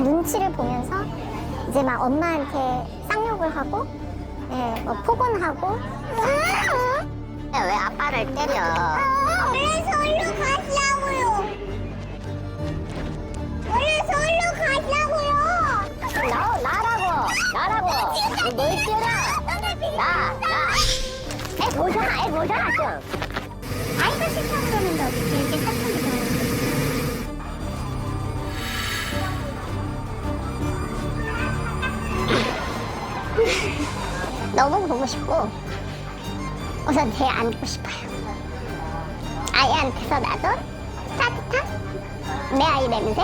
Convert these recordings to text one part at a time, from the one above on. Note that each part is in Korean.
눈치를 보면서 이제 막 엄마한테 쌍욕을 하고, 예, 뭐 폭언하고. 왜 아빠를 때려? 원래 서울로 가시라고요. 원래 서울로 가시라고요. 나라고. 뭘 때려? 나. 애 보잖아 좀. 아이가 싫다고 그러는데 어떻게 이렇게 사탕이 좋아하는지. 너무 보고 싶고 우선 제 안고 싶어요. 아이한테서 나도 따뜻한 내 아이 냄새.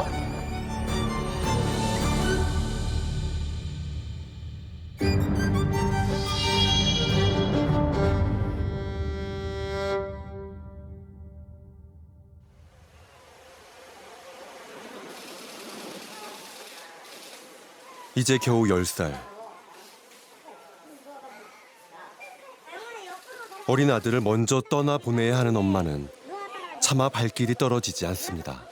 이제 겨우 10살. 어린 아들을 먼저 떠나보내야 하는 엄마는 차마 발길이 떨어지지 않습니다.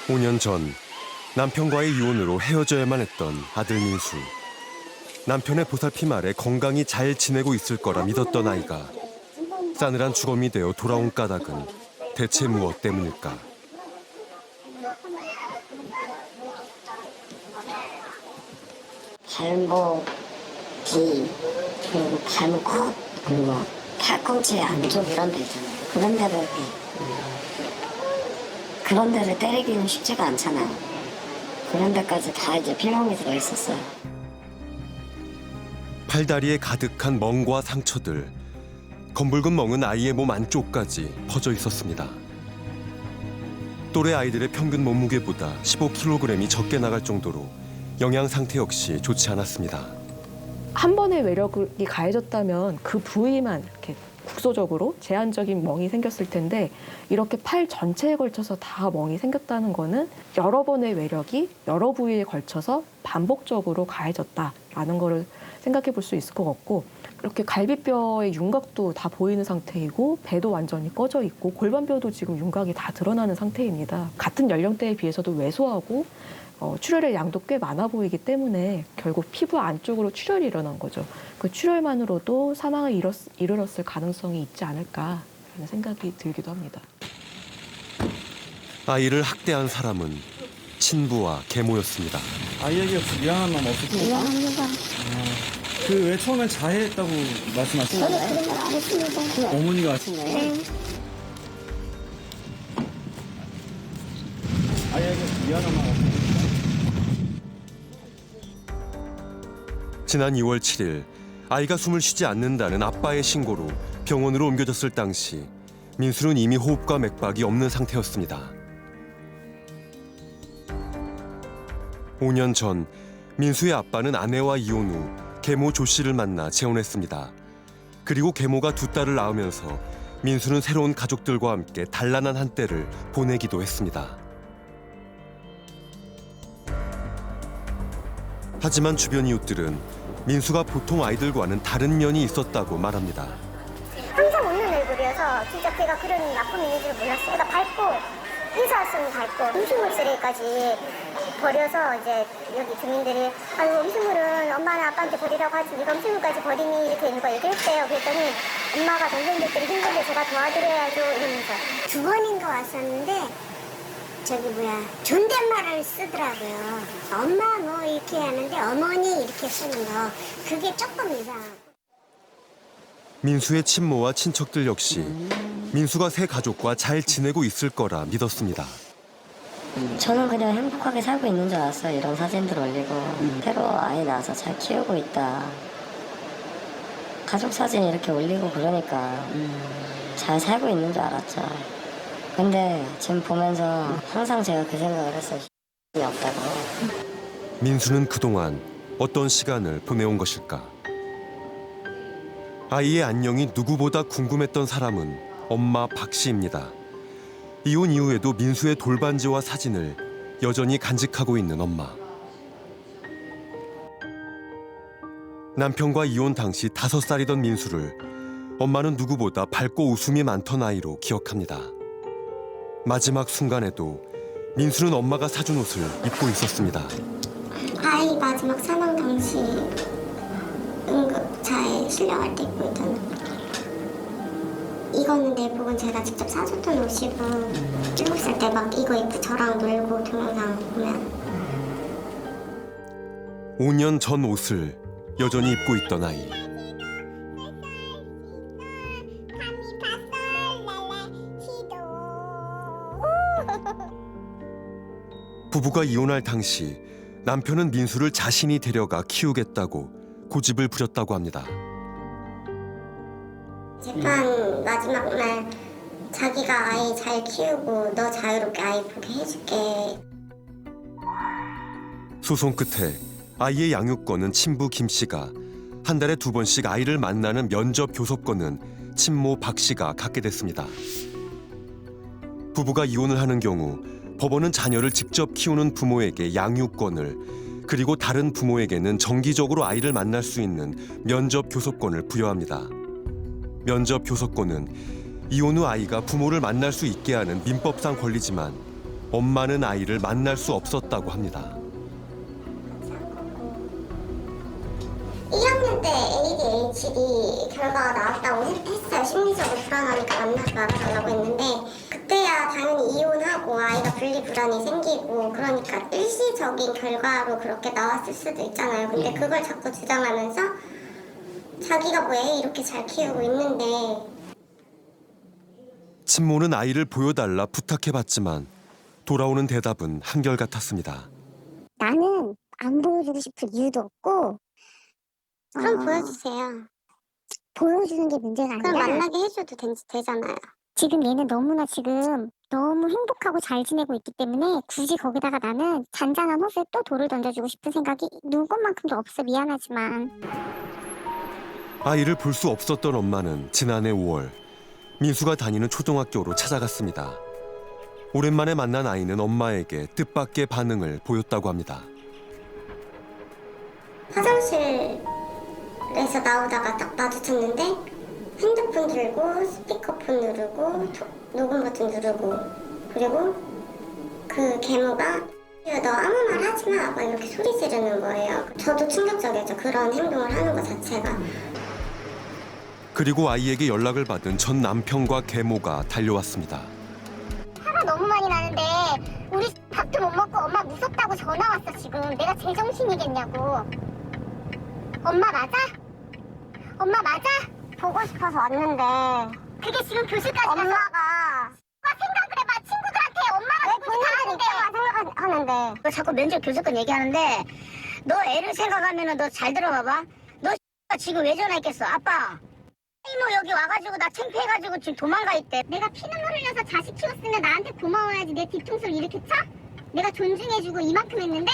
오 년 전 남편과의 이혼으로 헤어져야만 했던 아들 민수. 남편의 보살핌 아래 건강히 잘 지내고 있을 거라 믿었던 아이가 싸늘한 주검이 되어 돌아온 까닭은 대체 무엇 때문일까? 발목 뒤 그리고 발목 그리고 팔꿈치 안쪽 이런 데 있잖아요. 그런 데를 때리기는 쉽지가 않잖아요. 그런 데까지 다 이제 필름이 들어 있었어요. 팔다리에 가득한 멍과 상처들, 검붉은 멍은 아이의 몸 안쪽까지 퍼져 있었습니다. 또래 아이들의 평균 몸무게보다 15kg이 적게 나갈 정도로 영양 상태 역시 좋지 않았습니다. 한 번의 외력이 가해졌다면 그 부위만 이렇게 국소적으로 제한적인 멍이 생겼을 텐데 이렇게 팔 전체에 걸쳐서 다 멍이 생겼다는 거는 여러 번의 외력이 여러 부위에 걸쳐서 반복적으로 가해졌다라는 거를 생각해 볼 수 있을 것 같고, 이렇게 갈비뼈의 윤곽도 다 보이는 상태이고 배도 완전히 꺼져 있고 골반뼈도 지금 윤곽이 다 드러나는 상태입니다. 같은 연령대에 비해서도 왜소하고 출혈의 양도 꽤 많아 보이기 때문에 결국 피부 안쪽으로 출혈이 일어난 거죠. 그 출혈만으로도 사망에 이르렀을 가능성이 있지 않을까라는 생각이 들기도 합니다. 아이를 학대한 사람은 친부와 계모였습니다. 아이에게 혹시 미안한 마음 없으세요? 미안합니다. 그 왜 처음엔 자해했다고 말씀하시나요? 그런 말 안 했습니다. 어머니가 네. 아이에게 미안한 마음 없으세요? 지난 2월 7일 아이가 숨을 쉬지 않는다는 아빠의 신고로 병원으로 옮겨졌을 당시 민수는 이미 호흡과 맥박이 없는 상태였습니다. 5년 전 민수의 아빠는 아내와 이혼 후 계모 조 씨를 만나 재혼했습니다. 그리고 계모가 두 딸을 낳으면서 민수는 새로운 가족들과 함께 단란한 한때를 보내기도 했습니다. 하지만 주변 이웃들은 민수가 보통 아이들과는 다른 면이 있었다고 말합니다. 항상 웃는 얼굴이어서 진짜 걔가 그런 나쁜 인인 줄 몰랐어요. 그러니까 밝고 인사 왔으면 밝고 음식물 쓰레기까지 버려서 이제 여기 주민들이 아유 음식물은 엄마나 아빠한테 버리라고 하지 네가 음식물까지 버리니 이렇게 있는 거 얘기했대요. 그랬더니 엄마가 동생들끼리 힘든데 제가 도와드려야죠 이러면서 2번인가 왔었는데 존댓말을 쓰더라고요. 엄마 뭐 이렇게 하는데 어머니 이렇게 쓰는 거 그게 조금 이상. 민수의 친모와 친척들 역시 민수가 새 가족과 잘 지내고 있을 거라 믿었습니다. 저는 그냥 행복하게 살고 있는 줄 알았어요. 이런 사진들 올리고 새로 아이 낳아서 잘 키우고 있다. 가족 사진 이렇게 올리고 그러니까 잘 살고 있는 줄 알았죠. 근데 지금 보면서 항상 제가 그 생각을 했어요. 없다고. 민수는 그동안 어떤 시간을 보내온 것일까? 아이의 안녕이 누구보다 궁금했던 사람은 엄마 박 씨입니다. 이혼 이후에도 민수의 돌반지와 사진을 여전히 간직하고 있는 엄마. 남편과 이혼 당시 5살이던 민수를 엄마는 누구보다 밝고 웃음이 많던 아이로 기억합니다. 마지막 순간에도 민수는 엄마가 사준 옷을 입고 있었습니다. 아이 마지막 사망 당시 응급차에 실려갈 때 입고 있던 이거는 내복은 제가 직접 사줬던 옷이고 7살 때 막 이거 입고 저랑 놀고 동영상 보면 5년 전 옷을 여전히 입고 있던 아이. 부부가 이혼할 당시 남편은 민수를 자신이 데려가 키우겠다고 고집을 부렸다고 합니다. 재판 마지막 날 자기가 아이 잘 키우고 너 자유롭게 아이 보게 해줄게. 소송 끝에 아이의 양육권은 친부 김 씨가, 한 달에 2번씩 아이를 만나는 면접 교섭권은 친모 박 씨가 갖게 됐습니다. 부부가 이혼을 하는 경우 법원은 자녀를 직접 키우는 부모에게 양육권을, 그리고 다른 부모에게는 정기적으로 아이를 만날 수 있는 면접 교섭권을 부여합니다. 면접 교섭권은 이혼 후 아이가 부모를 만날 수 있게 하는 민법상 권리지만 엄마는 아이를 만날 수 없었다고 합니다. 1학년 때 ADHD 결과가 나왔다고 했어요. 심리적으로 불안하니까 만나지 말아달라고 했는데 그때야 당연히 이혼하고 아이가 분리불안이 생기고 그러니까 일시적인 결과로 그렇게 나왔을 수도 있잖아요. 근데 그걸 자꾸 주장하면서 자기가 뭐 애 이렇게 잘 키우고 있는데. 친모는 아이를 보여달라 부탁해봤지만 돌아오는 대답은 한결같았습니다. 나는 안 보여주고 싶을 이유도 없고. 그럼 보여주세요. 보여주는 게 문제가 아니라. 그럼 만나게 해줘도 되잖아요. 지금 얘는 너무나 지금 너무 행복하고 잘 지내고 있기 때문에 굳이 거기다가 나는 잔잔한 호수에 또 돌을 던져주고 싶은 생각이 눈꽃만큼도 없어. 미안하지만. 아이를 볼 수 없었던 엄마는 지난해 5월 민수가 다니는 초등학교로 찾아갔습니다. 오랜만에 만난 아이는 엄마에게 뜻밖의 반응을 보였다고 합니다. 화장실에서 나오다가 딱 마주쳤는데 핸드폰 들고 스피커폰 누르고 녹음 버튼 누르고 그리고 그 계모가 너 아무 말 하지 마 막 이렇게 소리 지르는 거예요. 저도 충격적이었죠. 그런 행동을 하는 것 자체가. 그리고 아이에게 연락을 받은 전 남편과 계모가 달려왔습니다. 화가 너무 많이 나는데 우리 밥도 못 먹고 엄마 무섭다고 전화 왔어 지금. 내가 제정신이겠냐고. 엄마 맞아? 엄마 맞아? 보고 싶어서 왔는데 그게 지금 교실까지 엄마가 생각을 해봐. 친구들한테 엄마가 누구지 다 아는데 너 자꾸 면접 교섭권 얘기하는데 너 애를 생각하면은 너 잘 들어봐봐. 너 지금 왜 전화했겠어? 아빠 이모 여기 와가지고 나 창피해가지고 지금 도망가 있대. 내가 피눈물 흘려서 자식 키웠으면 나한테 고마워야지. 내 뒤통수를 이렇게 쳐? 내가 존중해주고 이만큼 했는데?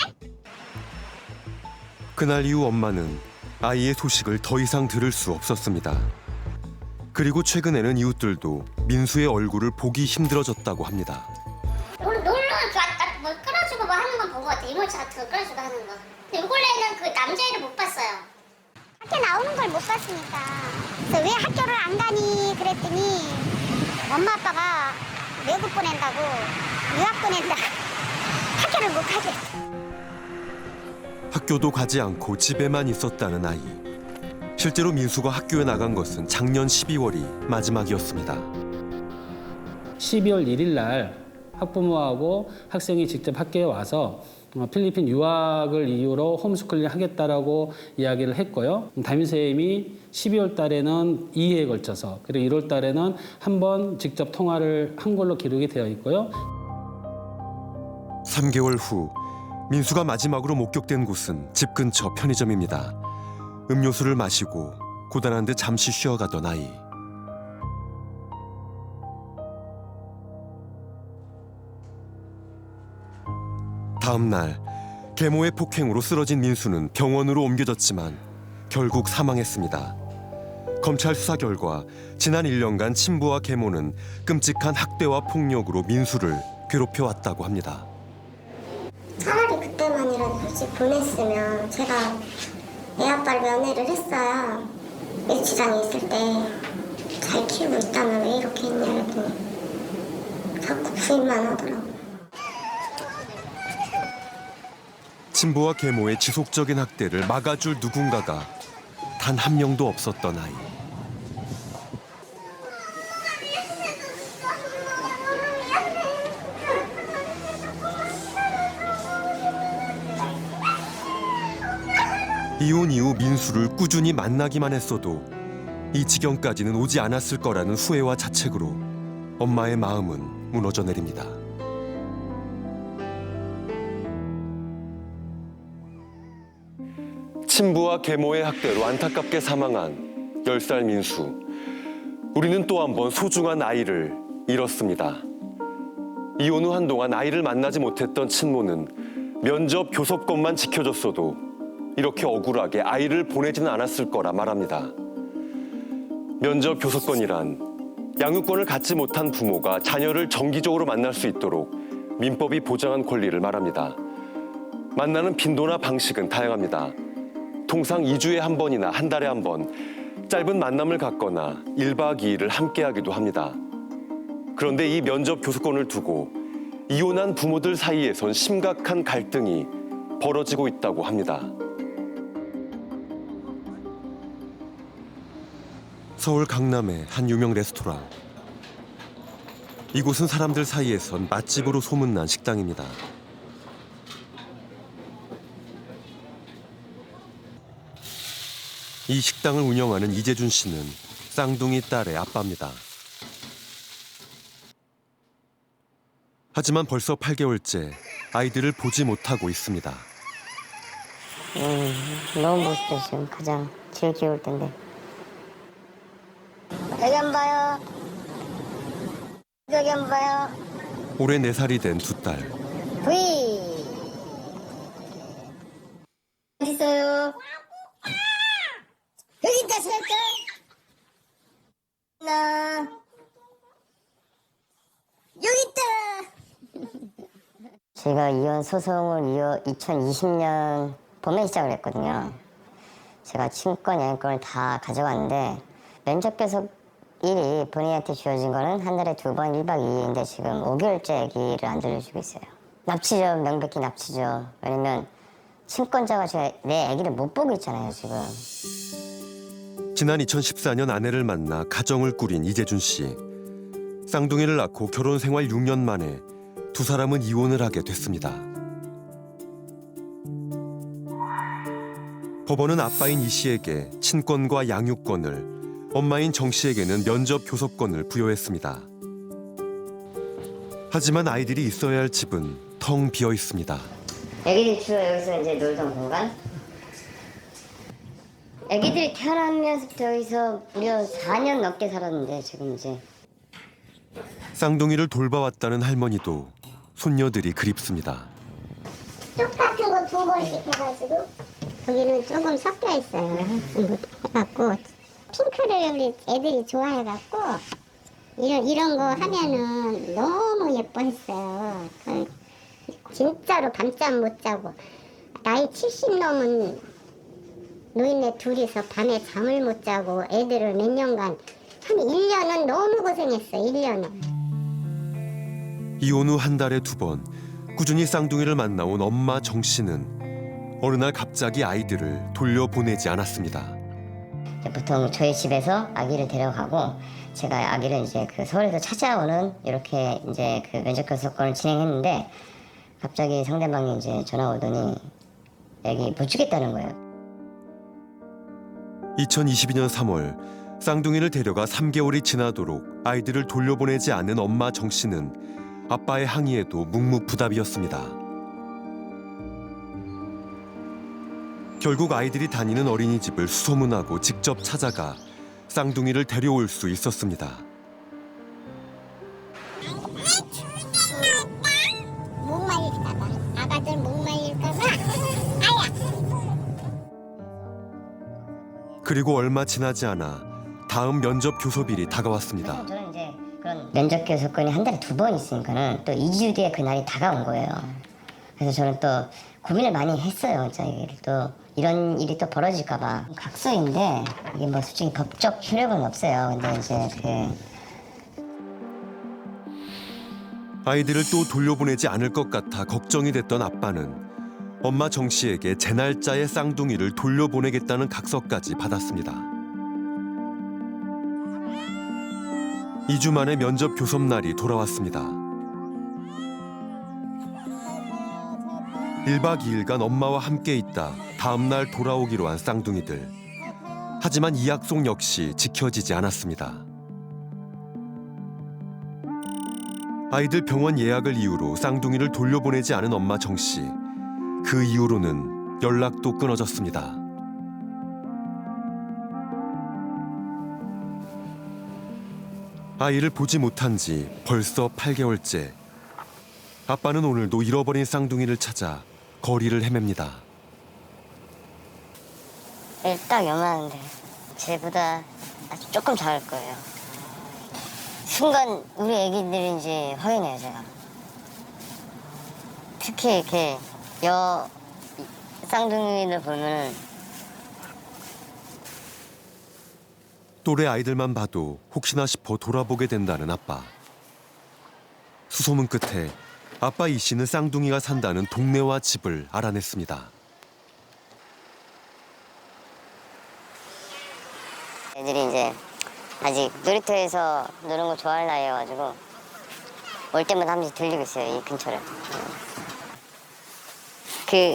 그날 이후 엄마는 아이의 소식을 더 이상 들을 수 없었습니다. 그리고 최근에는 이웃들도 민수의 얼굴을 보기 힘들어졌다고 합니다. 놀러 왔다 뭐 끌어주고 뭐 하는 건 보고 왔대. 이모차 같은 거 끌어주고 하는 거. 근데 요 근래에는 그 남자애를 못 봤어요. 학교 나오는 걸 못 봤으니까. 그래서 왜 학교를 안 가니 그랬더니 엄마 아빠가 외국 보낸다고 유학 보낸다고 학교를 못 가게. 학교도 가지 않고 집에만 있었다는 아이. 실제로 민수가 학교에 나간 것은 작년 12월이 마지막이었습니다. 12월 1일 날 학부모하고 학생이 직접 학교에 와서 필리핀 유학을 이유로 홈스쿨링 하겠다라고 이야기를 했고요. 담임선생님이 12월 달에는 2회에 걸쳐서 그리고 1월 달에는 한 번 직접 통화를 한 걸로 기록이 되어 있고요. 3개월 후 민수가 마지막으로 목격된 곳은 집 근처 편의점입니다. 음료수를 마시고 고단한 듯 잠시 쉬어가던 아이. 다음 날 계모의 폭행으로 쓰러진 민수는 병원으로 옮겨졌지만 결국 사망했습니다. 검찰 수사 결과 지난 1년간 친부와 계모는 끔찍한 학대와 폭력으로 민수를 괴롭혀왔다고 합니다. 차라리 그때만이라도 솔직히 보냈으면 제가 애 아빠를 면회를 했어야 며칠장에 있을 때 잘 키우고 있다면 왜 이렇게 했냐 했더니 자꾸 부인만 하더라고요. 친부와 계모의 지속적인 학대를 막아줄 누군가가 단 한 명도 없었던 아이. 이혼 이후 민수를 꾸준히 만나기만 했어도 이 지경까지는 오지 않았을 거라는 후회와 자책으로 엄마의 마음은 무너져 내립니다. 친부와 계모의 학대로 안타깝게 사망한 10살 민수. 우리는 또 한 번 소중한 아이를 잃었습니다. 이혼 후 한동안 아이를 만나지 못했던 친모는 면접 교섭권만 지켜줬어도 이렇게 억울하게 아이를 보내지는 않았을 거라 말합니다. 면접 교섭권이란 양육권을 갖지 못한 부모가 자녀를 정기적으로 만날 수 있도록 민법이 보장한 권리를 말합니다. 만나는 빈도나 방식은 다양합니다. 통상 2주에 한 번이나 한 달에 한 번 짧은 만남을 갖거나 1박 2일을 함께하기도 합니다. 그런데 이 면접 교섭권을 두고 이혼한 부모들 사이에선 심각한 갈등이 벌어지고 있다고 합니다. 서울 강남의 한 유명 레스토랑. 이곳은 사람들 사이에선 맛집으로 소문난 식당입니다. 이 식당을 운영하는 이재준 씨는 쌍둥이 딸의 아빠입니다. 하지만 벌써 8개월째 아이들을 보지 못하고 있습니다. 너무 멋있어. 지금 가장 제일 귀여울 텐데. 여기 안 봐요. 여기 안 봐요. 올해 4살이 된 두 딸. 브이. 어디 있어요? 여기 있다, 살까? 나. 여기 있다. 제가 이혼 소송을 2020년 봄에 시작을 했거든요. 제가 친권, 양육권을 다 가져갔는데 면접 교섭일이 본인한테 주어진 거는 한 달에 2번 1박 2일인데 지금 5개월째 아기를 안 들려주고 있어요. 납치죠. 명백히 납치죠. 왜냐면 친권자가 내 아기를 못 보고 있잖아요, 지금. 지난 2014년 아내를 만나 가정을 꾸린 이재준 씨. 쌍둥이를 낳고 결혼 생활 6년 만에 두 사람은 이혼을 하게 됐습니다. 법원은 아빠인 이 씨에게 친권과 양육권을, 엄마인 정 씨에게는 면접 교섭권을 부여했습니다. 하지만 아이들이 있어야 할 집은 텅 비어 있습니다. 애기들 주로 여기서 이제 놀던 공간? 애기들이 태어나면서부터 여기서 무려 4년 넘게 살았는데 지금 이제. 쌍둥이를 돌봐왔다는 할머니도 손녀들이 그립습니다. 똑같은 거 2번씩 해가지고 거기는 조금 섞여 있어요. 해갖고 핑크를 우리 애들이 좋아해갖고 이런 거 하면은 너무 예뻐했어요. 진짜로 밤잠 못 자고 나이 70 넘은 노인네 둘이서 밤에 잠을 못 자고 애들을 몇 년간 한 1년은 너무 고생했어. 1년은. 이혼 후 한 달에 2번 꾸준히 쌍둥이를 만나온 엄마 정 씨는 어느 날 갑자기 아이들을 돌려보내지 않았습니다. 보통 저희 집에서 아기를 데려가고 제가 아기를 이제 그 서울에서 찾아오는 이렇게 이제 그 면접 교섭권을 진행했는데 갑자기 상대방이 이제 전화 오더니 애기 못 주겠다는 거예요. 2022년 3월 쌍둥이를 데려가 3개월이 지나도록 아이들을 돌려보내지 않은 엄마 정 씨는 아빠의 항의에도 묵묵부답이었습니다. 결국 아이들이 다니는 어린이집을 수소문하고 직접 찾아가 쌍둥이를 데려올 수 있었습니다. 목 말릴까봐. 아가들 목 말릴까봐. 아야. 그리고 얼마 지나지 않아 다음 면접 교섭일이 다가왔습니다. 저는 이제 그런 면접 교섭권이 한 달에 2번 있으니까는 또 2주 뒤에 그날이 다가온 거예요. 그래서 저는 또 고민을 많이 했어요. 또 이런 일이 또 벌어질까봐. 각서인데 이게 뭐 솔직히 법적 효력은 없어요. 근데 이제 아이들을 또 돌려보내지 않을 것 같아 걱정이 됐던 아빠는 엄마 정 씨에게 제 날짜에 쌍둥이를 돌려보내겠다는 각서까지 받았습니다. 2주 만에 면접 교섭 날이 돌아왔습니다. 1박 2일간 엄마와 함께 있다 다음 날 돌아오기로 한 쌍둥이들. 하지만 이 약속 역시 지켜지지 않았습니다. 아이들 병원 예약을 이유로 쌍둥이를 돌려보내지 않은 엄마 정 씨. 그 이후로는 연락도 끊어졌습니다. 아이를 보지 못한 지 벌써 8개월째. 아빠는 오늘도 잃어버린 쌍둥이를 찾아 거리를 헤맵니다. 딱 요만한데 쟤보다 아주 조금 작을 거예요. 순간 우리 애기들인지 확인해요, 제가. 특히 이렇게 쌍둥이를 보면은 또래 아이들만 봐도 혹시나 싶어 돌아보게 된다는 아빠. 수소문 끝에 아빠 이 씨는 쌍둥이가 산다는 동네와 집을 알아냈습니다. 애들이 이제 아직 놀이터에서 노는 거 좋아할 나이여가지고 올 때마다 한 번씩 들리고 있어요, 이 근처를.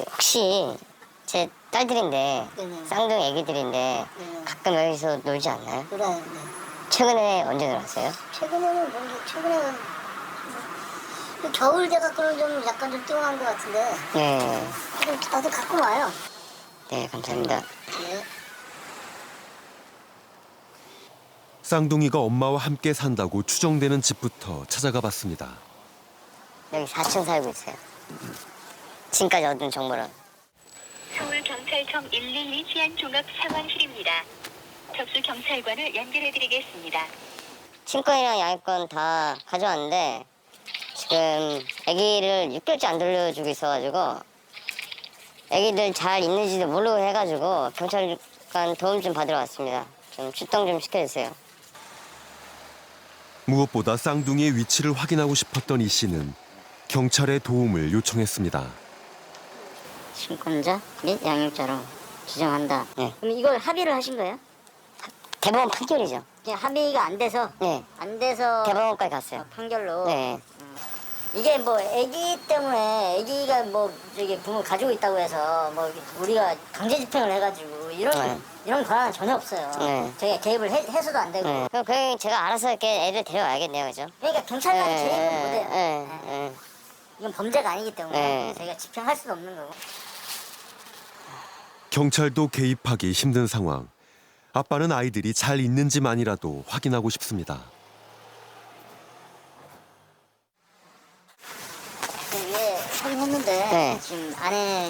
혹시 제 딸들인데 쌍둥이 애기들인데 가끔 여기서 놀지 않나요? 그래. 최근에 언제 놀았어요? 최근에는 겨울 돼갖고는 좀 약간 좀 띵한 것 같은데 네, 나도 갖고 와요. 네 감사합니다. 쌍둥이가 엄마와 함께 산다고 추정되는 집부터 찾아가 봤습니다. 여기 4층 살고 있어요. 지금까지 얻은 정보는. 서울경찰청 112 치안종합상황실입니다. 접수 경찰관을 연결해드리겠습니다. 친권이랑 양육권 다 가져왔는데 지금 아기를 6개월째 안 돌려주고 있어가지고 아기들 잘 있는지도 모르고 해가지고 경찰관 도움 좀 받으러 왔습니다. 좀 출동 좀 시켜주세요. 무엇보다 쌍둥이의 위치를 확인하고 싶었던 이 씨는 경찰의 도움을 요청했습니다. 친권자 및 양육자로 지정한다. 네. 그럼 이걸 합의를 하신 거예요? 대법원 판결이죠. 그냥 합의가 안 돼서 네. 안 돼서 대법원까지 갔어요. 판결로. 네. 이게 뭐 아기 때문에 아기가 뭐 저기 부모 가지고 있다고 해서 뭐 우리가 강제 집행을 해가지고 이런 권한은 전혀 없어요. 네. 저희가 개입을 해서도 안 되고. 네. 그럼 제가 알아서 이렇게 애들 데려와야겠네요, 그죠? 그러니까 경찰관이 개입을 못해요. 네. 이건 범죄가 아니기 때문에 네. 저희가 집행할 수도 없는 거고. 경찰도 개입하기 힘든 상황. 아빠는 아이들이 잘 있는지만이라도 확인하고 싶습니다. 위에 확인했는데 네. 지금 안에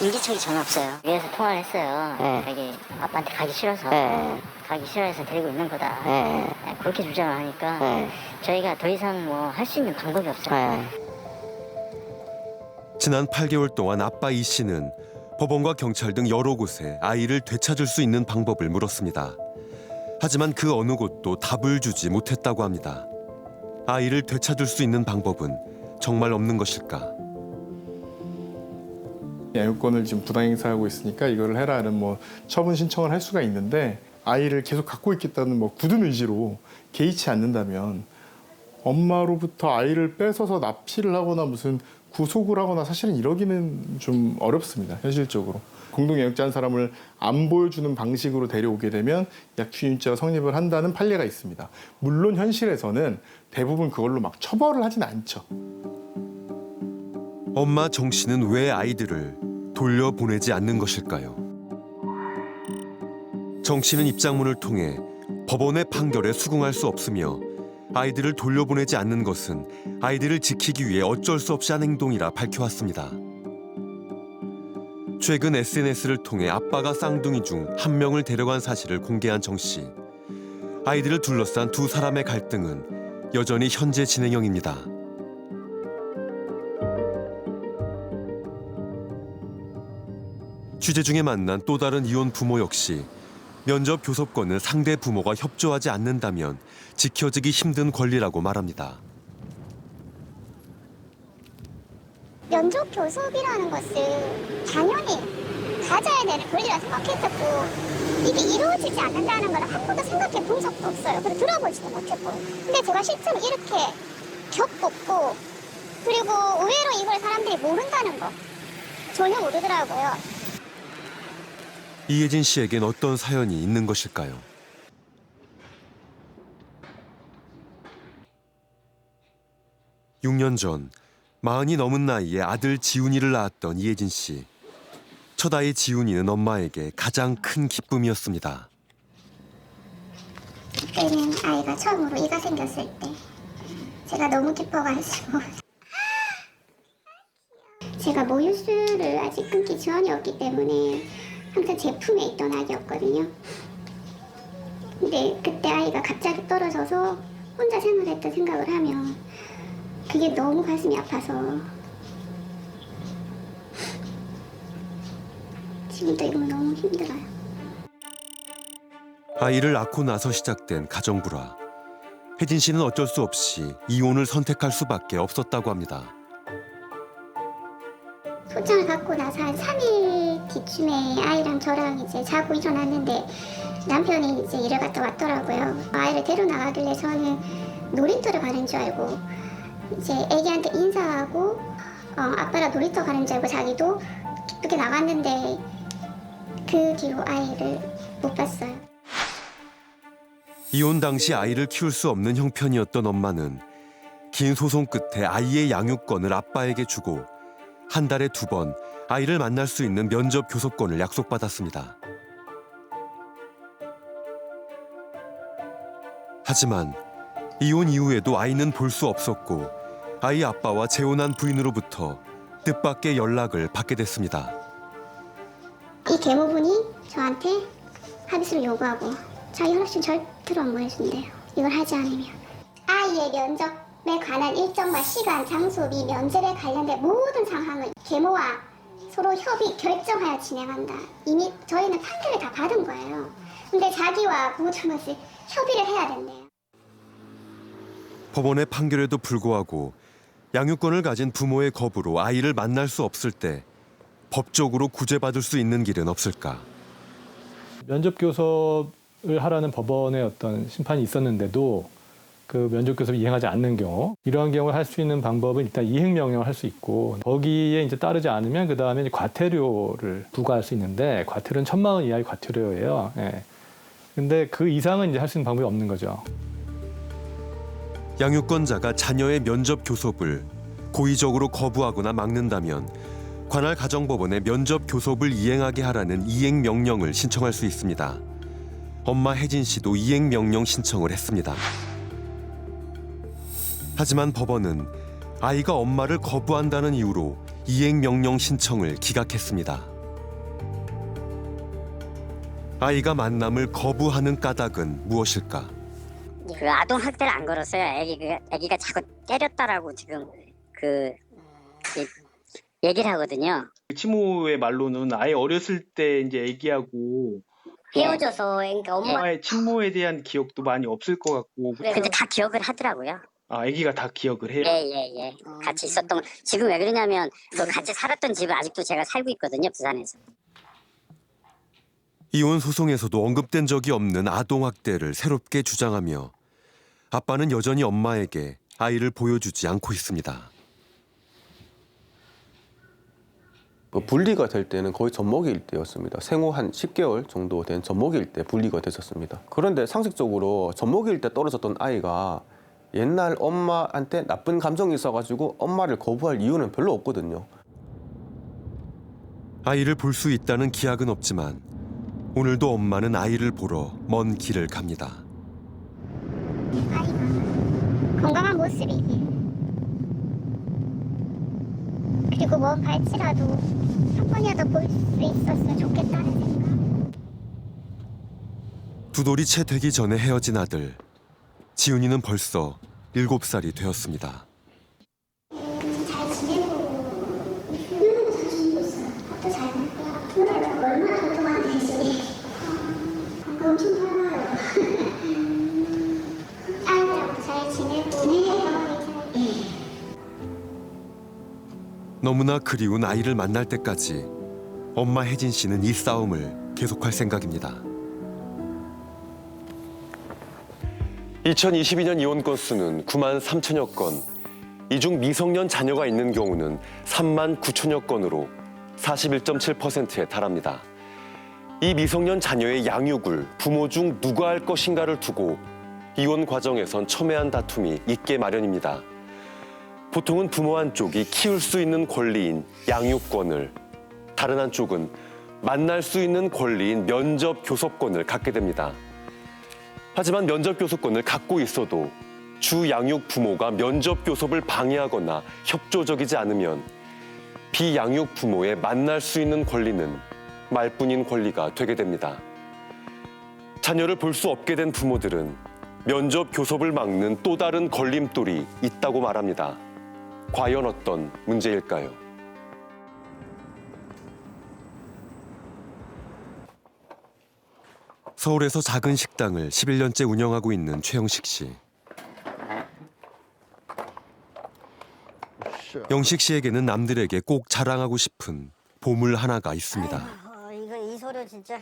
인기척이 전혀 없어요. 위에서 통화를 했어요. 네. 여기 아빠한테 가기 싫어서 네. 가기 싫어해서 데리고 있는 거다. 네. 그렇게 주장을 하니까 네. 저희가 더 이상 뭐 할 수 있는 방법이 없어요. 네. 지난 8개월 동안 아빠 이 씨는 법원과 경찰 등 여러 곳에 아이를 되찾을 수 있는 방법을 물었습니다. 하지만 그 어느 곳도 답을 주지 못했다고 합니다. 아이를 되찾을 수 있는 방법은 정말 없는 것일까? 양육권을 지금 부당행사하고 있으니까 이걸 해라는 뭐 처분 신청을 할 수가 있는데 아이를 계속 갖고 있겠다는 뭐 굳은 의지로 개의치 않는다면 엄마로부터 아이를 뺏어서 납치를 하거나 무슨 구속을 하거나 사실은 이러기는 좀 어렵습니다. 현실적으로. 공동양육자한 사람을 안 보여주는 방식으로 데려오게 되면 약취유죄가 성립을 한다는 판례가 있습니다. 물론 현실에서는 대부분 그걸로 막 처벌을 하진 않죠. 엄마 정 씨는 왜 아이들을 돌려보내지 않는 것일까요? 정 씨는 입장문을 통해 법원의 판결에 수긍할 수 없으며 아이들을 돌려보내지 않는 것은 아이들을 지키기 위해 어쩔 수 없이 한 행동이라 밝혀왔습니다. 최근 SNS를 통해 아빠가 쌍둥이 중 한 명을 데려간 사실을 공개한 정 씨. 아이들을 둘러싼 두 사람의 갈등은 여전히 현재 진행형입니다. 취재 중에 만난 또 다른 이혼 부모 역시 면접 교섭권을 상대 부모가 협조하지 않는다면 지켜지기 힘든 권리라고 말합니다. 면접 교섭이라는 것을 당연히 가져야 되는 권리라 생각했었고 이게 이루어지지 않는다는 걸 한 번도 생각해 본 적도 없어요. 그리고 들어보지도 못했고. 근데 제가 실제로 이렇게 겪었고 그리고 의외로 이걸 사람들이 모른다는 거 전혀 모르더라고요. 이혜진 씨에겐 어떤 사연이 있는 것일까요? (6년) 전 40이 넘은 나이에 아들 지훈이를 낳았던 이혜진 씨. 첫 아이 지훈이는 엄마에게 가장 큰 기쁨이었습니다. 그때는 아이가 처음으로 이가 생겼을 때 제가 너무 기뻐가지고 제가 모유수를 아직 끊기 전이었기 때문에 항상 제 품에 있던 아기였거든요. 근데 그때 아이가 갑자기 떨어져서 혼자 생활했던 생각을 하면 그게 너무 가슴이 아파서 지금도 이거 너무 힘들어요. 아이를 낳고 나서 시작된 가정불화. 혜진 씨는 어쩔 수 없이 이혼을 선택할 수밖에 없었다고 합니다. 소장을 받고 나서 한 3일 뒤쯤에 아이랑 저랑 이제 자고 일어났는데 남편이 이제 일을 갔다 왔더라고요. 아이를 데려 나가길래 저는 놀이터를 가는 줄 알고 이제 애기한테 인사하고 아빠랑 놀이터 가는 줄 알고 자기도 기쁘게 나갔는데 그 뒤로 아이를 못 봤어요. 이혼 당시 아이를 키울 수 없는 형편이었던 엄마는 긴 소송 끝에 아이의 양육권을 아빠에게 주고 한 달에 2번 아이를 만날 수 있는 면접 교섭권을 약속받았습니다. 하지만 이혼 이후에도 아이는 볼 수 없었고 아이 아빠와 재혼한 부인으로부터 뜻밖의 연락을 받게 됐습니다. 이 계모분이 저한테 합의서를 요구하고 자기 허락신 절대로 안 보내준대요. 이걸 하지 않으면 아이의 면접에 관한 일정과 시간, 장소 및 면접에 관련된 모든 상황을 계모와 서로 협의, 결정하여 진행한다. 이미 저희는 판결을 다 받은 거예요. 근데 자기와 모든 것을 협의를 해야 된대요. 법원의 판결에도 불구하고 양육권을 가진 부모의 거부로 아이를 만날 수 없을 때 법적으로 구제받을 수 있는 길은 없을까? 면접 교섭을 하라는 법원의 어떤 심판이 있었는데도 그 면접 교섭을 이행하지 않는 경우, 이러한 경우를 할 수 있는 방법은 일단 이행 명령을 할 수 있고 거기에 이제 따르지 않으면 그 다음에 과태료를 부과할 수 있는데 과태료는 1,000만 원 이하의 과태료예요. 예. 근데 그 이상은 이제 할 수 있는 방법이 없는 거죠. 양육권자가 자녀의 면접 교섭을 고의적으로 거부하거나 막는다면 관할 가정법원에 면접 교섭을 이행하게 하라는 이행 명령을 신청할 수 있습니다. 엄마 혜진 씨도 이행 명령 신청을 했습니다. 하지만 법원은 아이가 엄마를 거부한다는 이유로 이행 명령 신청을 기각했습니다. 아이가 만남을 거부하는 까닭은 무엇일까? 그 아동 학대를 안 걸었어요. 애기가 자꾸 때렸다라고 지금 얘기를 하거든요. 친모의 말로는 아예 어렸을 때 이제 애기하고 헤어져서 그러니까 엄마의 친모에 대한 기억도 많이 없을 것 같고. 근데 다 기억을 하더라고요. 아, 애기가 다 기억을 해요? 예. 같이 있었던 지금 왜 그러냐면 그 같이 살았던 집을 아직도 제가 살고 있거든요, 부산에서. 이혼 소송에서도 언급된 적이 없는 아동학대를 새롭게 주장하며 아빠는 여전히 엄마에게 아이를 보여주지 않고 있습니다. 분리가 될 때는 거의 젖먹이일 때였습니다. 생후 한 10개월 정도 된 젖먹이일 때 분리가 됐었습니다. 그런데 상식적으로 젖먹이일 때 떨어졌던 아이가 옛날 엄마한테 나쁜 감정이 있어가지고 엄마를 거부할 이유는 별로 없거든요. 아이를 볼 수 있다는 기약은 없지만 오늘도 엄마는 아이를 보러 먼 길을 갑니다. 아이가 건강한 모습이 그리고 뭐 발치라도 한 번이라도 볼 수 있었으면 좋겠다는 생각. 두 돌이 채 되기 전에 헤어진 아들. 지훈이는 벌써 7살이 되었습니다. 잘 지내고 누나도 잘 지내고 있어요. 밥도 잘 먹고요. 누나는 얼마나 고통하는지 엄청 편해요. 아이들하고 잘 지내고 너무나 그리운 아이를 만날 때까지 엄마 혜진 씨는 이 싸움을 계속할 생각입니다. 2022년 이혼 건수는 9만 3천여 건, 이 중 미성년 자녀가 있는 경우는 3만 9천여 건으로 41.7%에 달합니다. 이 미성년 자녀의 양육을 부모 중 누가 할 것인가를 두고 이혼 과정에선 첨예한 다툼이 있게 마련입니다. 보통은 부모 한쪽이 키울 수 있는 권리인 양육권을, 다른 한쪽은 만날 수 있는 권리인 면접 교섭권을 갖게 됩니다. 하지만 면접 교섭권을 갖고 있어도 주 양육 부모가 면접 교섭을 방해하거나 협조적이지 않으면 비양육 부모의 만날 수 있는 권리는 말뿐인 권리가 되게 됩니다. 자녀를 볼 수 없게 된 부모들은 면접 교섭을 막는 또 다른 걸림돌이 있다고 말합니다. 과연 어떤 문제일까요? 서울에서 작은 식당을 11년째 운영하고 있는 최영식 씨. 영식 씨에게는 남들에게 꼭 자랑하고 싶은 보물 하나가 있습니다. 이거 이 소리 진짜.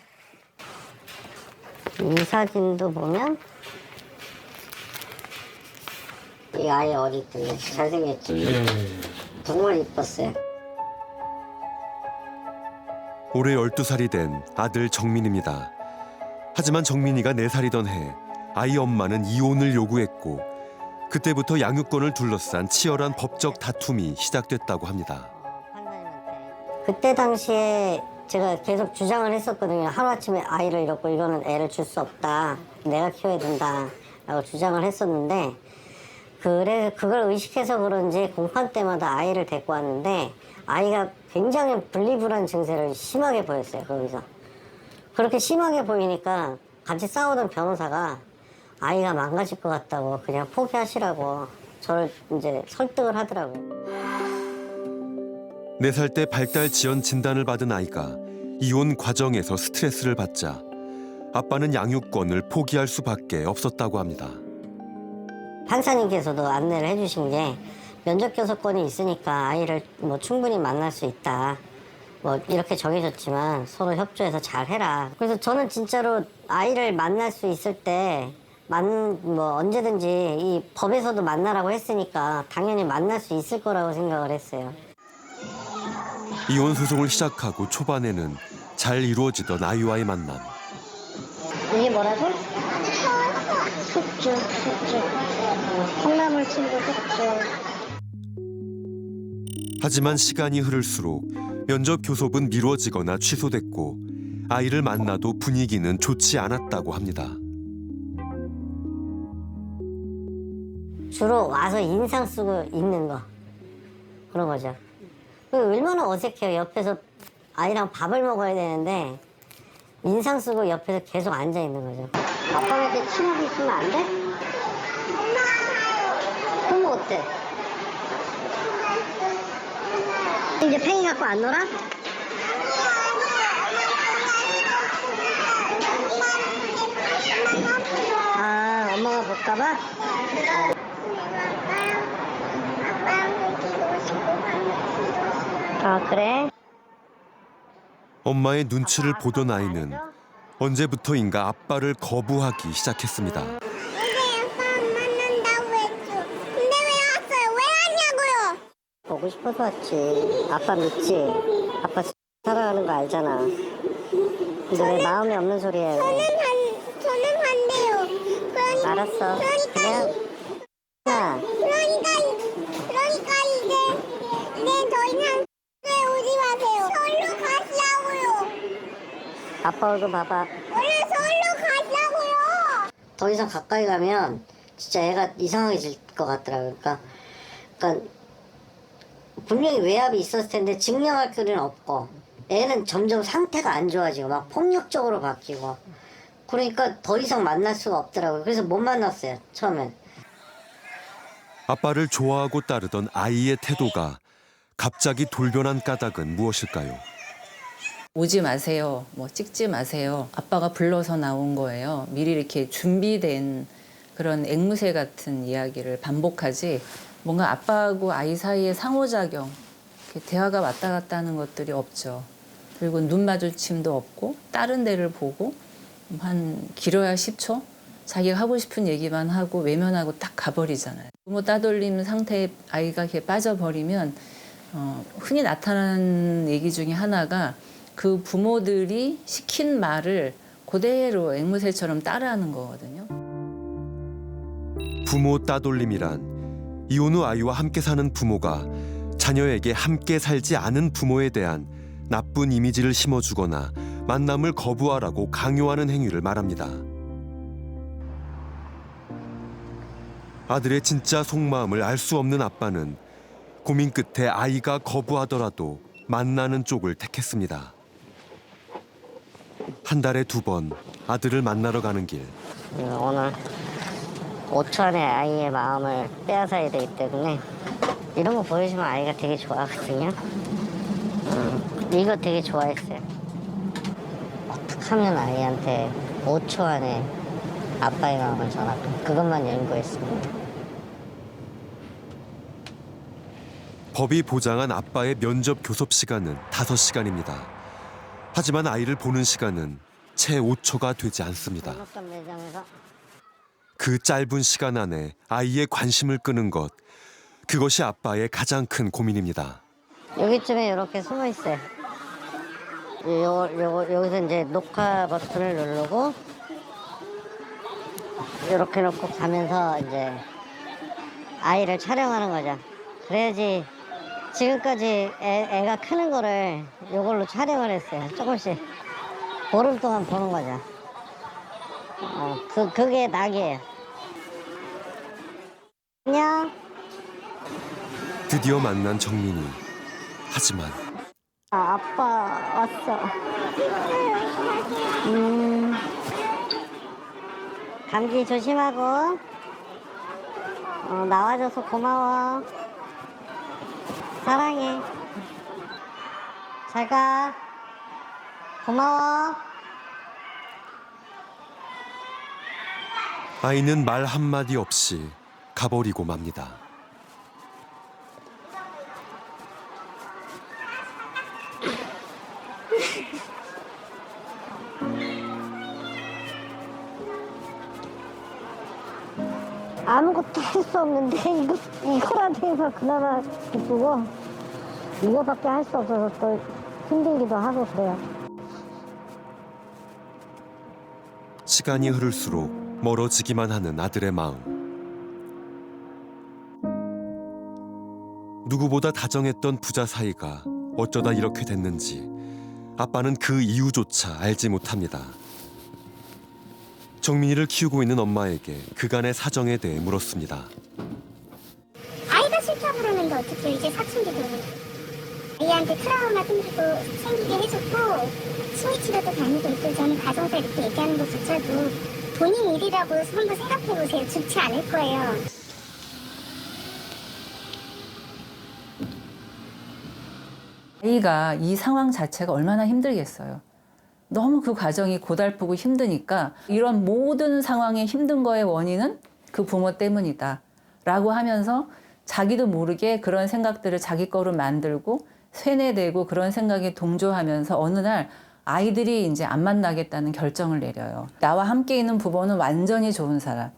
이 사진도 보면 이 아이 어릴 때 잘생겼지. 정말 이뻤어요. 올해 12살이 된 아들 정민입니다. 하지만 정민이가 4살이던 해 아이 엄마는 이혼을 요구했고 그때부터 양육권을 둘러싼 치열한 법적 다툼이 시작됐다고 합니다. 그때 당시에 제가 계속 주장을 했었거든요. 하루아침에 아이를 잃었고 이거는 애를 줄 수 없다. 내가 키워야 된다. 라고 주장을 했었는데 그걸 의식해서 그런지 공판 때마다 아이를 데리고 왔는데 아이가 굉장히 분리불안 증세를 심하게 보였어요. 거기서. 그렇게 심하게 보이니까 같이 싸우던 변호사가 아이가 망가질 것 같다고 그냥 포기하시라고 저를 이제 설득을 하더라고요. 4살 때 발달 지연 진단을 받은 아이가 이혼 과정에서 스트레스를 받자 아빠는 양육권을 포기할 수밖에 없었다고 합니다. 판사님께서도 안내를 해주신 게 면접 교섭권이 있으니까 아이를 뭐 충분히 만날 수 있다. 뭐 이렇게 정해졌지만 서로 협조해서 잘 해라. 그래서 저는 진짜로 아이를 만날 수 있을 때 뭐 언제든지 이 법에서도 만나라고 했으니까 당연히 만날 수 있을 거라고 생각을 했어요. 이혼 소송을 시작하고 초반에는 잘 이루어지던 아이와의 만남. 이게 뭐라고? 숙주. 콩나물 친구 숙주. 하지만 시간이 흐를수록 면접 교섭은 미뤄지거나 취소됐고 아이를 만나도 분위기는 좋지 않았다고 합니다. 주로 와서 인상 쓰고 있는 거. 그런 거죠. 얼마나 어색해요. 옆에서 아이랑 밥을 먹어야 되는데 인상 쓰고 옆에서 계속 앉아 있는 거죠. 아빠가 이렇게 친하게 있으면 안 돼? 그럼 어때? 이제 팽이 갖고 안 놀아? 아, 엄마가 볼까 봐? 아, 그래? 엄마의 눈치를 보던 아이는 언제부터인가 아빠를 거부하기 시작했습니다. 아빠 만난다고 했죠. 근데 왜 왔어요? 왜 왔냐고요? 보고 싶어서 왔지. 아빠 믿지? 아빠 사랑하는 거 알잖아. 근데 왜 마음이 없는 소리예요? 저는 반대요. 알았어. 그냥 그러니까 이제 더 이상 오지 마세요. 서울로 가시라고요. 아빠 얼굴 봐봐. 원래 서울로 가시라고요. 더 이상 가까이 가면 진짜 애가 이상하게 질 것 같더라고요. 그러니까 분명히 외압이 있었을 텐데 증명할 거리는 없고 애는 점점 상태가 안 좋아지고 막 폭력적으로 바뀌고 그러니까 더 이상 만날 수가 없더라고요. 그래서 못 만났어요, 처음엔. 아빠를 좋아하고 따르던 아이의 태도가 갑자기 돌변한 까닭은 무엇일까요? 오지 마세요. 뭐 찍지 마세요. 아빠가 불러서 나온 거예요. 미리 이렇게 준비된 그런 앵무새 같은 이야기를 반복하지 뭔가 아빠하고 아이 사이의 상호작용, 이렇게 대화가 왔다 갔다 하는 것들이 없죠. 그리고 눈 마주침도 없고 다른 데를 보고 한 길어야 10초? 자기가 하고 싶은 얘기만 하고 외면하고 딱 가버리잖아요. 부모 따돌림 상태에 아이가 이렇게 빠져버리면 흔히 나타나는 얘기 중에 하나가 그 부모들이 시킨 말을 그대로 앵무새처럼 따라하는 거거든요. 부모 따돌림이란 이혼 후 아이와 함께 사는 부모가 자녀에게 함께 살지 않은 부모에 대한 나쁜 이미지를 심어주거나 만남을 거부하라고 강요하는 행위를 말합니다. 아들의 진짜 속마음을 알 수 없는 아빠는 고민 끝에 아이가 거부하더라도 만나는 쪽을 택했습니다. 한 달에 2번 아들을 만나러 가는 길. 오늘 5초 안에 아이의 마음을 빼앗아야 되기 때문에 이런 거 보여주면 아이가 되게 좋아하거든요. 이거 되게 좋아했어요. 어떻게 하면 아이한테 5초 안에 아빠의 마음을 전할까? 그것만 연구했습니다. 법이 보장한 아빠의 면접 교섭 시간은 5시간입니다. 하지만 아이를 보는 시간은 채 5초가 되지 않습니다. 그 짧은 시간 안에 아이의 관심을 끄는 것, 그것이 아빠의 가장 큰 고민입니다. 여기쯤에 이렇게 숨어 있어요. 여기서 이제 녹화 버튼을 누르고 이렇게 놓고 가면서 이제 아이를 촬영하는 거죠. 그래야지 지금까지 애가 크는 거를 이걸로 촬영을 했어요. 조금씩 보름 동안 보는 거죠. 그게 낙이에요. 안녕. 드디어 만난 정민이. 하지만 아빠 왔어. 감기 조심하고. 나와줘서 고마워. 사랑해. 잘 가. 고마워. 아이는 말 한마디 없이 가버리고 맙니다. 아무것도 할 수 없는데 이거라도 해서 그나마 기쁘고 이거밖에 할 수 없어서 또 힘들기도 하고 그래요. 시간이 흐를수록 멀어지기만 하는 아들의 마음. 누구보다 다정했던 부자 사이가 어쩌다 이렇게 됐는지 아빠는 그 이유조차 알지 못합니다. 정민이를 키우고 있는 엄마에게 그간의 사정에 대해 물었습니다. 아이가 싫다고 그러는데 어떻게 이제 사춘기도 아이한테 트라우마 생기게 해줬고 심리치료도 다니고 있고 저는 가정사 이렇게 얘기하는 것조차도 본인 일이라고 한번 생각해보세요. 좋지 않을 거예요. 아이가 이 상황 자체가 얼마나 힘들겠어요. 너무 그 과정이 고달프고 힘드니까 이런 모든 상황의 힘든 거의 원인은 그 부모 때문이다 라고 하면서 자기도 모르게 그런 생각들을 자기 거로 만들고 세뇌되고 그런 생각에 동조하면서 어느 날 아이들이 이제 안 만나겠다는 결정을 내려요. 나와 함께 있는 부모는 완전히 좋은 사람,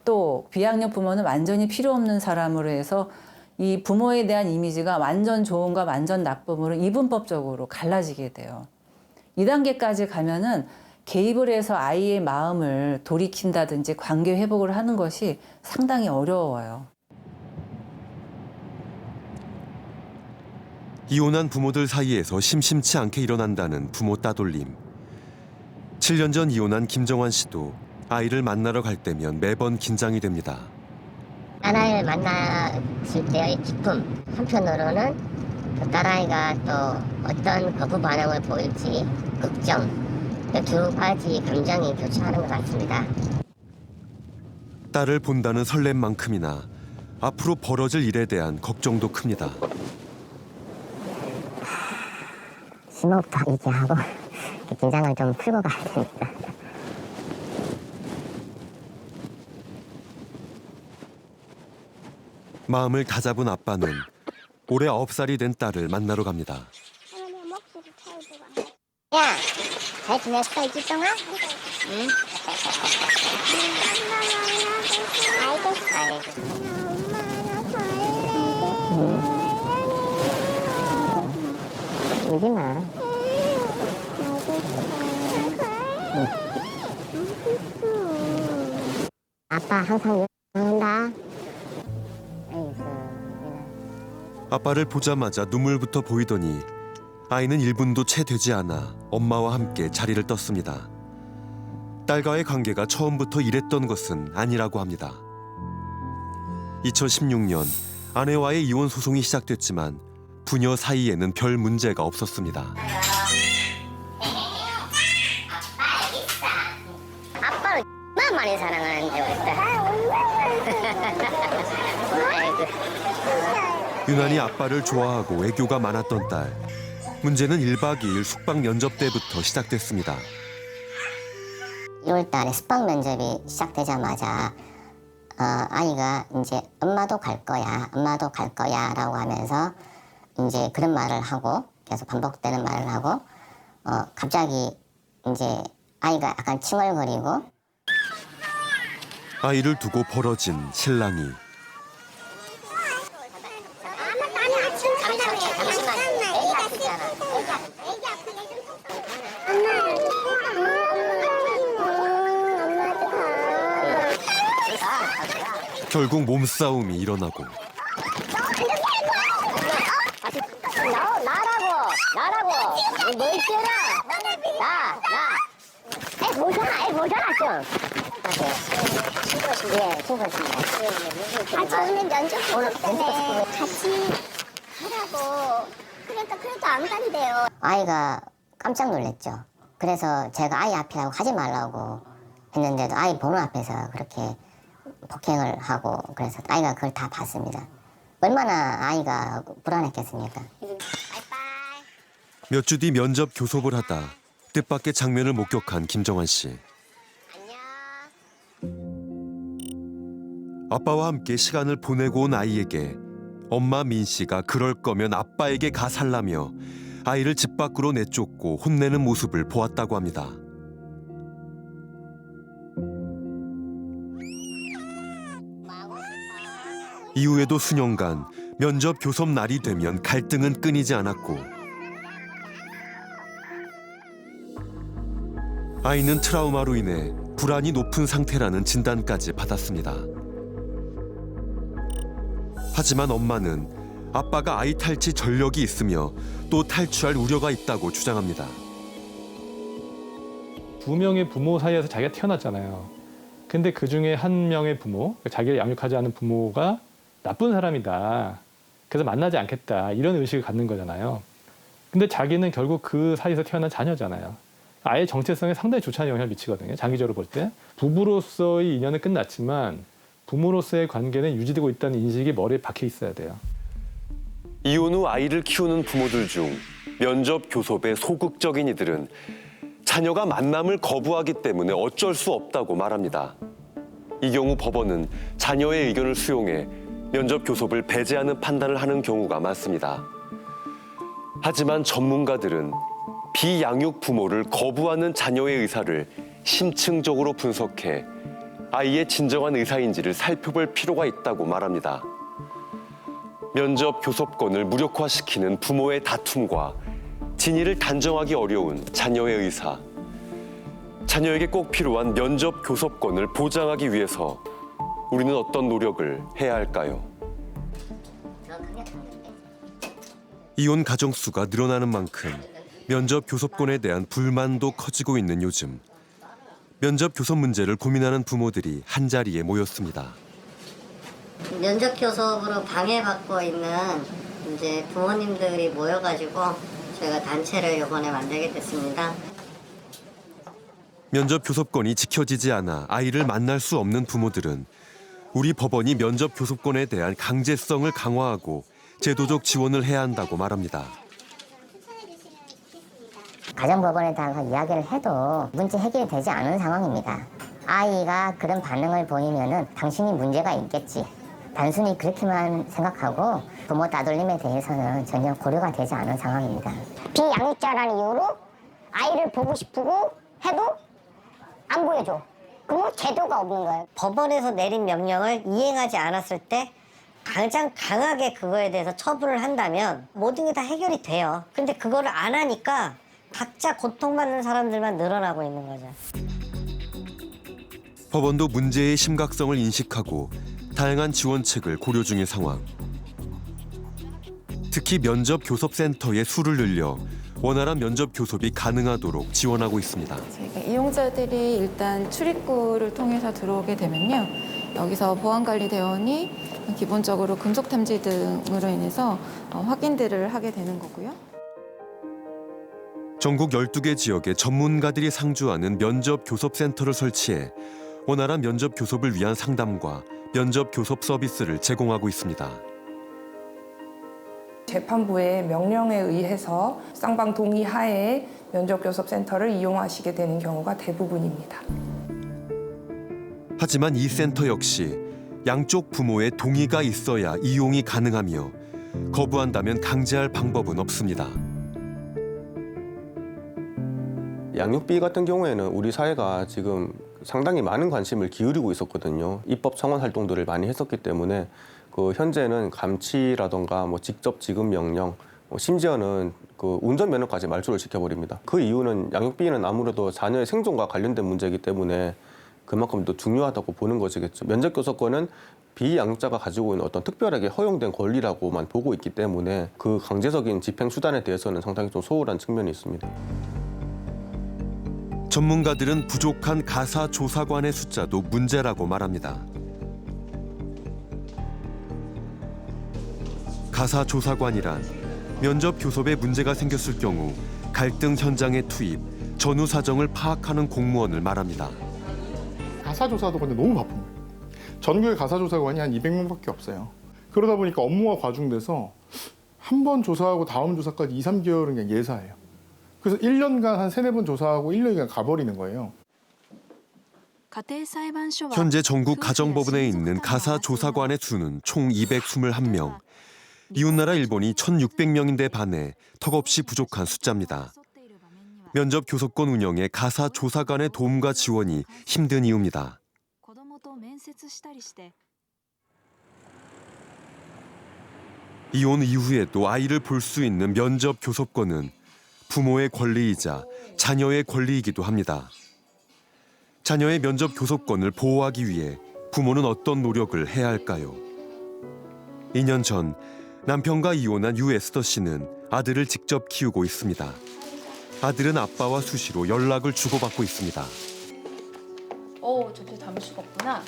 또 비학력 부모는 완전히 필요 없는 사람으로 해서 이 부모에 대한 이미지가 완전 좋은가 완전 나쁨으로 이분법적으로 갈라지게 돼요. 2단계까지 가면은 개입을 해서 아이의 마음을 돌이킨다든지 관계 회복을 하는 것이 상당히 어려워요. 이혼한 부모들 사이에서 심심치 않게 일어난다는 부모 따돌림. 7년 전 이혼한 김정환 씨도 아이를 만나러 갈 때면 매번 긴장이 됩니다. 딸아이를 만났을 때의 기쁨, 한편으로는 딸아이가 또 어떤 거부 반응을 보일지 걱정, 두 가지 감정이 교차하는 것 같습니다. 딸을 본다는 설렘만큼이나 앞으로 벌어질 일에 대한 걱정도 큽니다. 심호흡도 이렇게 하고 긴장을 좀 풀고 가야 됩니다. 마음을 다잡은 아빠는 올해 9살이 된 딸을 만나러 갑니다. 야, 잘 지냈어, 이 집 동안? 응? 울지 마. 아빠 항상 응원한다. 아빠를 보자마자 눈물부터 보이더니 아이는 1분도 채 되지 않아 엄마와 함께 자리를 떴습니다. 딸과의 관계가 처음부터 이랬던 것은 아니라고 합니다. 2016년 아내와의 이혼 소송이 시작됐지만 부녀 사이에는 별 문제가 없었습니다. 아빠를 얼마나 많이 사랑하는데 유난히 아빠를 좋아하고 애교가 많았던 딸. 문제는 1박 2일 숙박 면접 때부터 시작됐습니다. 2월 달에 숙박 면접이 시작되자마자 아이가 이제 엄마도 갈 거야 라고 하면서 이제 그런 말을 하고 계속 반복되는 말을 하고 갑자기 이제 아이가 약간 칭얼거리고 아이를 두고 벌어진 실랑이. 결국 몸싸움이 일어나고 나라고 뭘 뛰어라 나 모자라 좀 예, 신고했습니다. 저는 면접 때문에 같이 하라고 그래도 안 간대요. 아이가 깜짝 놀랐죠. 그래서 제가 아이 앞이라고 하지 말라고 했는데도 아이 보는 앞에서 그렇게 폭행을 하고 그래서 아이가 그걸 다 봤습니다. 얼마나 아이가 불안했겠습니까? 몇 주 뒤 면접 교섭을 하다 뜻밖의 장면을 목격한 김정환 씨. 아빠와 함께 시간을 보내고 온 아이에게 엄마 민 씨가 그럴 거면 아빠에게 가살라며 아이를 집 밖으로 내쫓고 혼내는 모습을 보았다고 합니다. 이후에도 수년간 면접 교섭 날이 되면 갈등은 끊이지 않았고 아이는 트라우마로 인해 불안이 높은 상태라는 진단까지 받았습니다. 하지만 엄마는 아빠가 아이 탈취 전력이 있으며 또 탈취할 우려가 있다고 주장합니다. 2명의 부모 사이에서 자기가 태어났잖아요. 근데 그 중에 한 명의 부모, 자기를 양육하지 않은 부모가 나쁜 사람이다. 그래서 만나지 않겠다. 이런 의식을 갖는 거잖아요. 근데 자기는 결국 그 사이에서 태어난 자녀잖아요. 아이의 정체성에 상당히 좋지 않은 영향을 미치거든요. 장기적으로 볼 때. 부부로서의 인연은 끝났지만 부모로서의 관계는 유지되고 있다는 인식이 머리에 박혀 있어야 돼요. 이혼 후 아이를 키우는 부모들 중 면접 교섭에 소극적인 이들은 자녀가 만남을 거부하기 때문에 어쩔 수 없다고 말합니다. 이 경우 법원은 자녀의 의견을 수용해 면접 교섭을 배제하는 판단을 하는 경우가 많습니다. 하지만 전문가들은 비양육 부모를 거부하는 자녀의 의사를 심층적으로 분석해 아이의 진정한 의사인지를 살펴볼 필요가 있다고 말합니다. 면접 교섭권을 무력화시키는 부모의 다툼과 진위를 단정하기 어려운 자녀의 의사. 자녀에게 꼭 필요한 면접 교섭권을 보장하기 위해서 우리는 어떤 노력을 해야 할까요? 이혼 가정 수가 늘어나는 만큼 면접 교섭권에 대한 불만도 커지고 있는 요즘. 면접 교섭 문제를 고민하는 부모들이 한자리에 모였습니다. 면접 교섭으로 방해받고 있는 이제 부모님들이 모여가지고 저희가 단체를 이번에 만들게 됐습니다. 면접 교섭권이 지켜지지 않아 아이를 만날 수 없는 부모들은 우리 법원이 면접 교섭권에 대한 강제성을 강화하고 제도적 지원을 해야 한다고 말합니다. 가정법원에다가 이야기를 해도 문제 해결이 되지 않은 상황입니다. 아이가 그런 반응을 보이면은 당신이 문제가 있겠지. 단순히 그렇게만 생각하고 부모 따돌림에 대해서는 전혀 고려가 되지 않은 상황입니다. 비양육자라는 이유로 아이를 보고 싶고 해도 안 보여줘. 그럼 제도가 없는 거예요. 법원에서 내린 명령을 이행하지 않았을 때 가장 강하게 그거에 대해서 처분을 한다면 모든 게 다 해결이 돼요. 근데 그거를 안 하니까 각자 고통받는 사람들만 늘어나고 있는 거죠. 법원도 문제의 심각성을 인식하고 다양한 지원책을 고려 중인 상황. 특히 면접 교섭센터의 수를 늘려 원활한 면접 교섭이 가능하도록 지원하고 있습니다. 이용자들이 일단 출입구를 통해서 들어오게 되면요. 여기서 보안관리대원이 기본적으로 금속 탐지 등으로 인해서 확인들을 하게 되는 거고요. 전국 12개 지역에 전문가들이 상주하는 면접 교섭센터를 설치해 원활한 면접 교섭을 위한 상담과 면접 교섭 서비스를 제공하고 있습니다. 재판부의 명령에 의해서 쌍방 동의 하에 면접교섭센터를 이용하시게 되는 경우가 대부분입니다. 하지만 이 센터 역시 양쪽 부모의 동의가 있어야 이용이 가능하며 거부한다면 강제할 방법은 없습니다. 양육비 같은 경우에는 우리 사회가 지금 상당히 많은 관심을 기울이고 있었거든요. 입법 청원 활동들을 많이 했었기 때문에 현재는 감치라던가 직접 지급 명령, 심지어는 운전면허까지 말소를 시켜버립니다. 그 이유는 양육비는 아무래도 자녀의 생존과 관련된 문제이기 때문에 그만큼 더 중요하다고 보는 것이겠죠. 면접교섭권은 비양육자가 가지고 있는 어떤 특별하게 허용된 권리라고만 보고 있기 때문에 그 강제적인 집행 수단에 대해서는 상당히 좀 소홀한 측면이 있습니다. 전문가들은 부족한 가사 조사관의 숫자도 문제라고 말합니다. 가사 조사관이란 면접 교섭에 문제가 생겼을 경우 갈등 현장에 투입, 전후 사정을 파악하는 공무원을 말합니다. 가사조사도 근데 너무 바쁜 거예요. 전국에 가사조사관이 한 200명밖에 없어요. 그러다 보니까 업무가 과중돼서 한 번 조사하고 다음 조사까지 2, 3개월은 그냥 예사해요. 그래서 1년간 한 3, 4번 조사하고 1년이 그냥 가버리는 거예요. 현재 전국 가정법원에 있는 가사 조사관의 수는 총 221명. 이웃나라 일본이 1,600명인데 반해 턱없이 부족한 숫자입니다. 면접 교섭권 운영에 가사 조사관의 도움과 지원이 힘든 이유입니다. 이혼 이후에도 아이를 볼 수 있는 면접 교섭권은 부모의 권리이자 자녀의 권리이기도 합니다. 자녀의 면접 교섭권을 보호하기 위해 부모는 어떤 노력을 해야 할까요? 2년 전 남편과 이혼한 유에스더 씨는 아들을 직접 키우고 있습니다. 아들은 아빠와 수시로 연락을 주고받고 있습니다. 전체 담을 수가 없구나.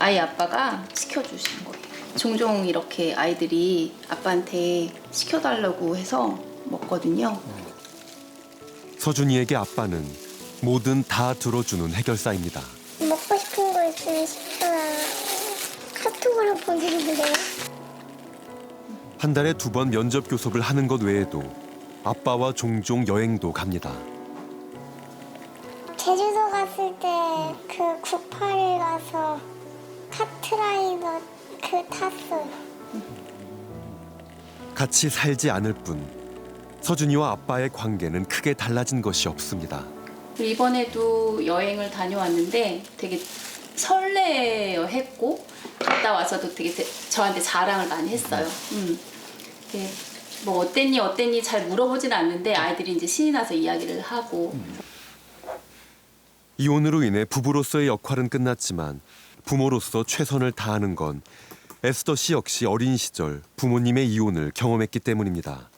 아이 아빠가 시켜주신 거예요. 종종 이렇게 아이들이 아빠한테 시켜달라고 해서 먹거든요. 서준이에게 아빠는 뭐든 다 들어주는 해결사입니다. 먹고 싶은 거 있으면 시켜라. 카톡으로 보내는데. 한 달에 2번 면접 교섭을 하는 것 외에도 아빠와 종종 여행도 갑니다. 제주도 갔을 때 그 98일 가서 카트라이더 탔어요. 같이 살지 않을 뿐 서준이와 아빠의 관계는 크게 달라진 것이 없습니다. 이번에도 여행을 다녀왔는데 되게 설레했고 갔다 와서도 되게 저한테 자랑을 많이 했어요. 뭐 어땠니 잘 물어보진 않는데 아이들이 이제 신이 나서 이야기를 하고. 이혼으로 인해 부부로서의 역할은 끝났지만 부모로서 최선을 다하는 건 에스더 씨 역시 어린 시절 부모님의 이혼을 경험했기 때문입니다.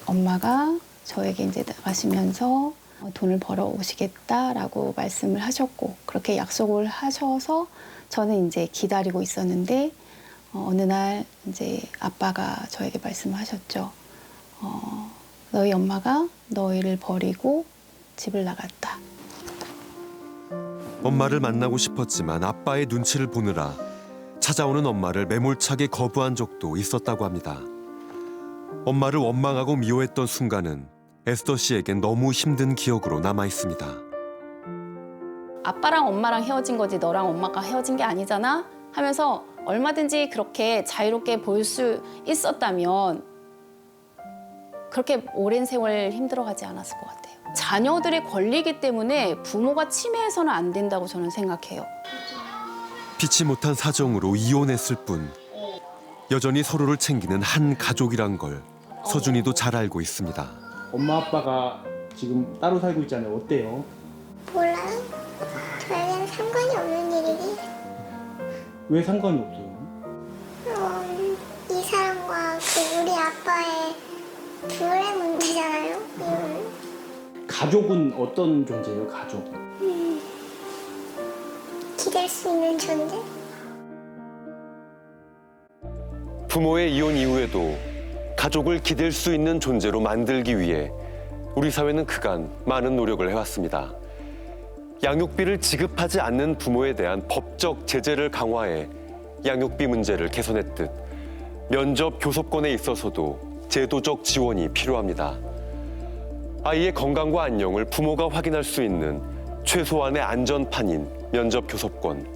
엄마가 저에게 이제 나가시면서 돈을 벌어 오시겠다라고 말씀을 하셨고 그렇게 약속을 하셔서 저는 이제 기다리고 있었는데 어느 날 이제 아빠가 저에게 말씀을 하셨죠. 너희 엄마가 너희를 버리고 집을 나갔다. 엄마를 만나고 싶었지만 아빠의 눈치를 보느라 찾아오는 엄마를 매몰차게 거부한 적도 있었다고 합니다. 엄마를 원망하고 미워했던 순간은 에스더 씨에겐 너무 힘든 기억으로 남아 있습니다. 아빠랑 엄마랑 헤어진 거지 너랑 엄마가 헤어진 게 아니잖아 하면서 얼마든지 그렇게 자유롭게 보일 수 있었다면 그렇게 오랜 세월 힘들어가지 않았을 것 같아요. 자녀들의 권리이기 때문에 부모가 침해해서는 안 된다고 저는 생각해요. 피치 못한 사정으로 이혼했을 뿐 여전히 서로를 챙기는 한 가족이란 걸 서준이도 잘 알고 있습니다. 엄마 아빠가 지금 따로 살고 있잖아요. 어때요? 몰라요. 저에겐 상관이 없는 일이지. 왜 상관이 없어요? 이 사람과 우리 아빠의 둘의 문제잖아요. 가족은 어떤 존재예요? 가족. 기댈 수 있는 존재? 부모의 이혼 이후에도 가족을 기댈 수 있는 존재로 만들기 위해 우리 사회는 그간 많은 노력을 해왔습니다. 양육비를 지급하지 않는 부모에 대한 법적 제재를 강화해 양육비 문제를 개선했듯 면접 교섭권에 있어서도 제도적 지원이 필요합니다. 아이의 건강과 안녕을 부모가 확인할 수 있는 최소한의 안전판인 면접 교섭권.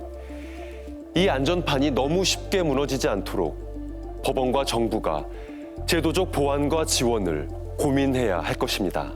이 안전판이 너무 쉽게 무너지지 않도록 법원과 정부가 제도적 보완과 지원을 고민해야 할 것입니다.